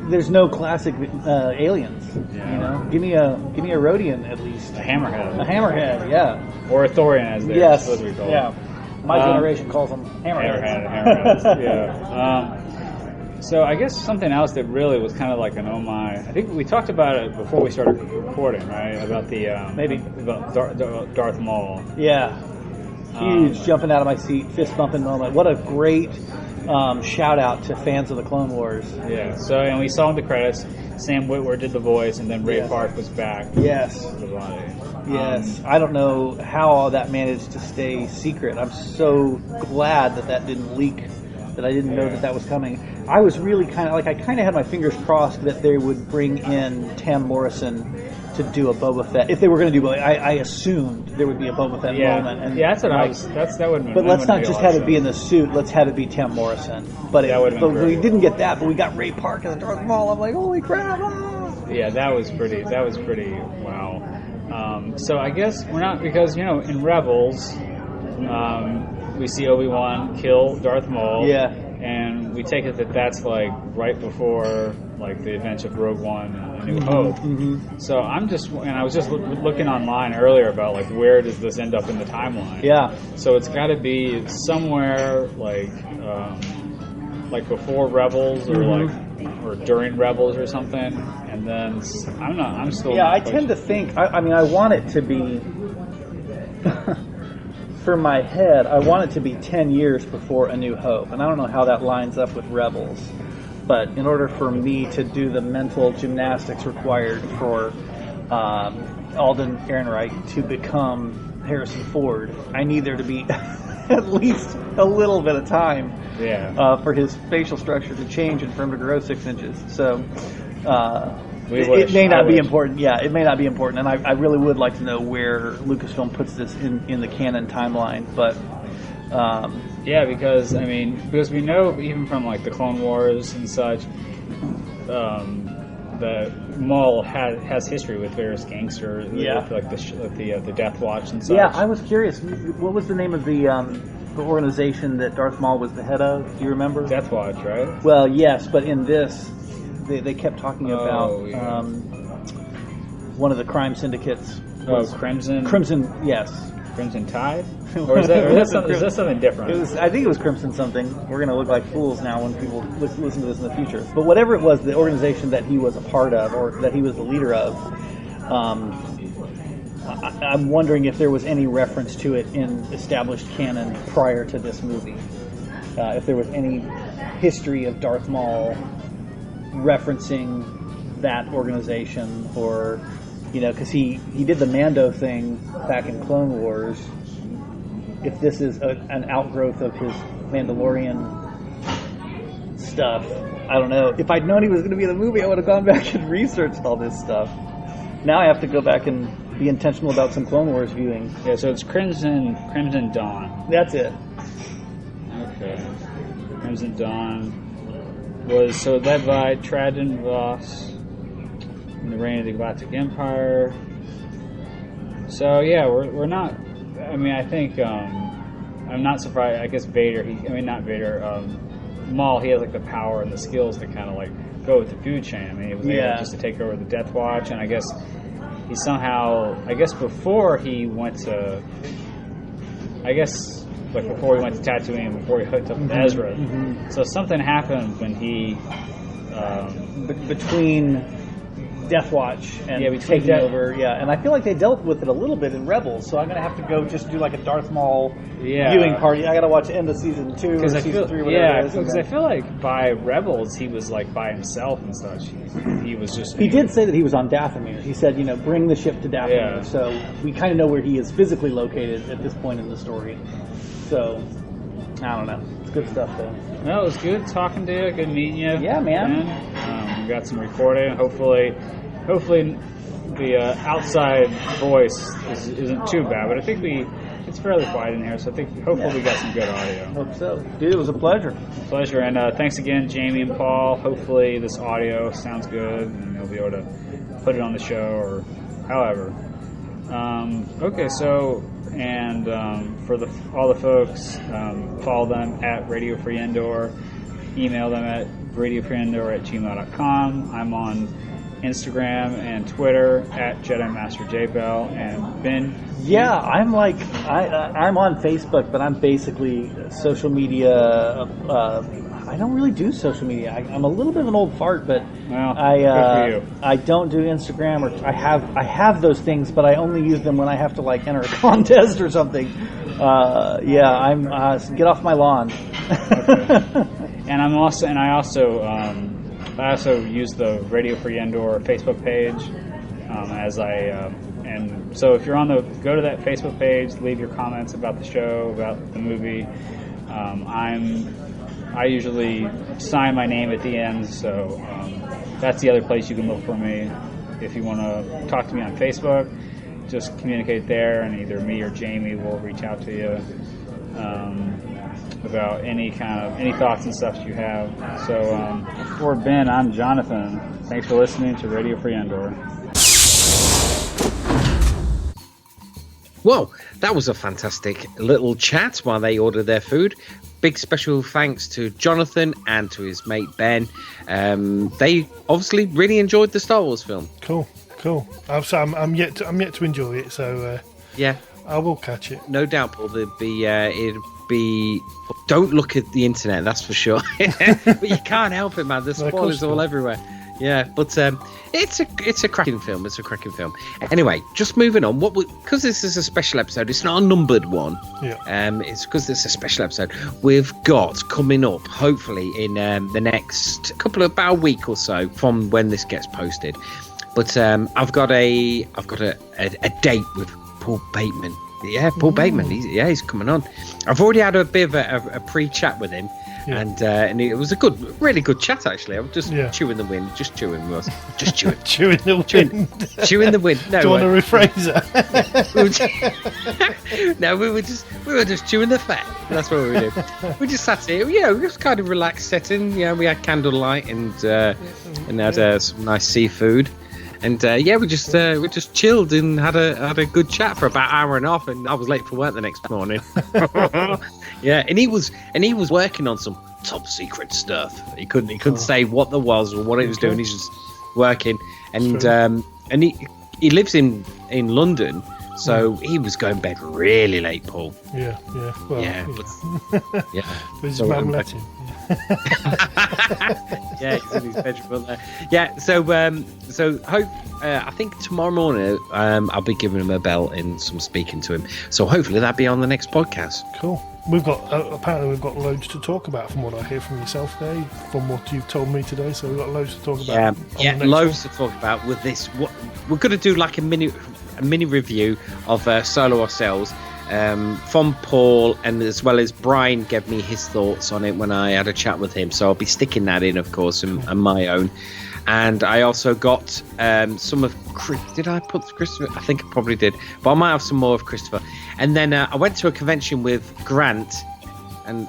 there's no classic aliens. Yeah. Give me a Rhodian at least. A hammerhead. A hammerhead, yeah. Or a Thorian, as we call it. My generation calls them hammerheads. Hammerheads. Yeah. So I guess something else that really was kind of like an oh my. I think we talked about it before we started recording, right? About the about Darth Maul. Yeah. Huge jumping out of my seat, fist bumping moment. What a great shout out to fans of the Clone Wars. Yeah. So and we saw in the credits, Sam Witwer did the voice, and then Ray Park was back. Yes. The body. Yes. I don't know how all that managed to stay secret. I'm so glad that didn't leak. That I didn't know that was coming. I was really kind of had my fingers crossed that they would bring in Tam Morrison to do a Boba Fett. If they were going to do Boba, I assumed there would be a Boba Fett moment. And that's what I was. That would. But let's not just have it be in the suit. Let's have it be Tam Morrison. But we didn't get that. But we got Ray Park in the Darth Maul. I'm like, holy crap! Ah. Yeah, that was pretty. Wow. So I guess we're not, because in Rebels. We see Obi-Wan kill Darth Maul. Yeah. And we take it that's like right before like the events of Rogue One and A New Hope. Mm-hmm. So I was just looking online earlier about like where does this end up in the timeline? Yeah. So it's got to be somewhere like before Rebels or or during Rebels or something. And then I don't know. I'm still. Yeah, I tend to think. I want it to be. For my head, I want it to be 10 years before A New Hope, and I don't know how that lines up with Rebels, but in order for me to do the mental gymnastics required for Alden Ehrenreich to become Harrison Ford, I need there to be at least a little bit of time for his facial structure to change and for him to grow 6 inches. So It may not be important. Yeah, it may not be important, and I really would like to know where Lucasfilm puts this in the canon timeline. But yeah, because we know even from like the Clone Wars and such, the Maul has history with various gangsters. Yeah, with like the Death Watch and such. Yeah, I was curious. What was the name of the organization that Darth Maul was the head of? Do you remember? Death Watch, right? Well, yes, but in this, they kept talking about one of the crime syndicates. Crimson. Crimson, yes. Crimson Tide? Or is that something different? I think it was Crimson something. We're going to look like fools now when people listen to this in the future. But whatever it was, the organization that he was a part of, or that he was the leader of, I'm wondering if there was any reference to it in established canon prior to this movie. If there was any history of Darth Maul referencing that organization, or, because he did the Mando thing back in Clone Wars. If this is an outgrowth of his Mandalorian stuff, I don't know. If I'd known he was going to be in the movie, I would have gone back and researched all this stuff. Now I have to go back and be intentional about some Clone Wars viewing. Yeah, so it's Crimson Dawn. That's it. Okay. Crimson Dawn was led by Trajan Voss in the reign of the Galactic Empire. So yeah, we're not. I think I'm not surprised. I guess Vader. Not Vader. Maul. He has like the power and the skills to kind of like go with the food chain. He was able just to take over the Death Watch, and I guess he somehow. Before he went to. Before he went to Tatooine, before he hooked up with Ezra. Mm-hmm. So something happened when he between Death Watch and taking over. Yeah, and I feel like they dealt with it a little bit in Rebels, so I'm going to have to go just do like a Darth Maul viewing party. I got to watch the end of season 2 or season 3, whatever it is. Because I feel like by Rebels he was like by himself and such. He was just. He did say that he was on Dathomir. He said, bring the ship to Dathomir. Yeah. So we kind of know where he is physically located at this point in the story. So I don't know. It's good stuff though. No, it was good talking to you. Good meeting you. Yeah, man. We got some recording. Hopefully the outside voice isn't too bad, but I think it's fairly quiet in here, so I think hopefully we got some good audio. Hope so. Dude, it was a pleasure. Pleasure, and thanks again, Jamie and Paul. Hopefully this audio sounds good, and you'll be able to put it on the show or however. Okay, so, and for all the folks, follow them at Radio Free Endor, email them at radiofreeendor@gmail.com. I'm on Instagram and Twitter at Jedi Master J Bell. And Ben? Yeah, I'm I'm on Facebook, but I'm basically social media. I don't really do social media. I'm a little bit of an old fart, but good for you. I don't do Instagram, or I have those things, but I only use them when I have to like enter a contest or something. I'm get off my lawn. Okay. And I also use the Radio Free Endor Facebook page and so if you're go to that Facebook page, leave your comments about the show, about the movie. I usually sign my name at the end, so that's the other place you can look for me. If you want to talk to me on Facebook, just communicate there, and either me or Jamie will reach out to you about any thoughts and stuff you have. So for Ben, I'm Jonathan. Thanks for listening to Radio Free Endor. Well, that was a fantastic little chat while they ordered their food. Big special thanks to Jonathan and to his mate Ben. They obviously really enjoyed the Star Wars film. Cool. I'm yet to enjoy it, so yeah, I will catch it. No doubt, Paul. Don't look at the internet, that's for sure. But you can't help it, man. There's spoilers all everywhere. Yeah, but it's a cracking film. It's a cracking film. Anyway, just moving on. Because this is a special episode, it's not a numbered one. Yeah. It's because it's a special episode. We've got coming up, hopefully in the next about a week or so from when this gets posted. But I've got a date with Paul Bateman. Yeah, Paul Bateman. He's coming on. I've already had a bit of a pre-chat with him, and it was a really good chat actually. I was just chewing the wind, just chewing the wind. Chewing the wind. No, do you want to rephrase that? No, we were just chewing the fat. That's what we were doing. We just sat here. It was kind of relaxed setting. We had candlelight and had some nice seafood. And we just chilled and had a good chat for about an hour and a half, and I was late for work the next morning. And he was working on some top secret stuff. He couldn't say what there was or what he was doing. He's just working, and he lives in London, so he was going to bed really late, Paul. Well, yeah. His mum let him. He's in his bedroom there. So hope I think tomorrow morning I'll be giving him a bell and some speaking to him. So hopefully that'll be on the next podcast. Cool. We've got apparently we've got loads to talk about from what I hear from yourself there, from what you've told me today. So we've got loads to talk about. Loads to talk about with this. What we're going to do, like a mini review of Solo Ourselves. From Paul, and as well as Brian gave me his thoughts on it when I had a chat with him, so I'll be sticking that in, of course, and my own. And I also got some of did I put Christopher? I think I probably did, but I might have some more of Christopher. And then I went to a convention with Grant, and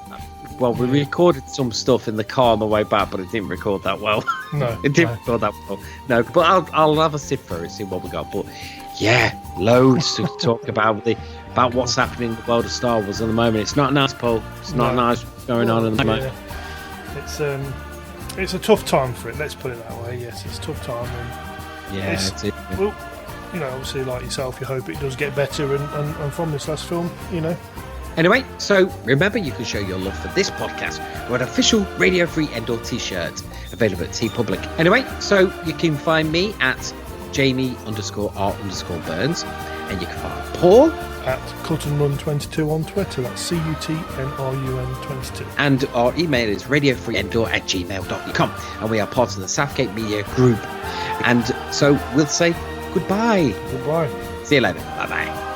we recorded some stuff in the car on the way back, but it didn't record that well. It didn't record that well. No, but I'll have a sift through and see what we got. But loads to talk about what's happening in the world of Star Wars at the moment. It's not nice, Paul. It's not nice what's going on at the moment. It's a tough time for it. Let's put it that way. Yes, it's a tough time. And that's it. Well, obviously, like yourself, you hope it does get better. And from this last film, Anyway, so remember, you can show your love for this podcast with an official Radio Free Endor t-shirt available at TeePublic. Anyway, so you can find me at Jamie_R_Burns, and you can find Paul at CutandRun22 on Twitter. That's CUTNRUN22. And our email is radiofreeendor@gmail.com, and we are part of the Southgate Media Group. And so we'll say goodbye. Goodbye. See you later. Bye-bye.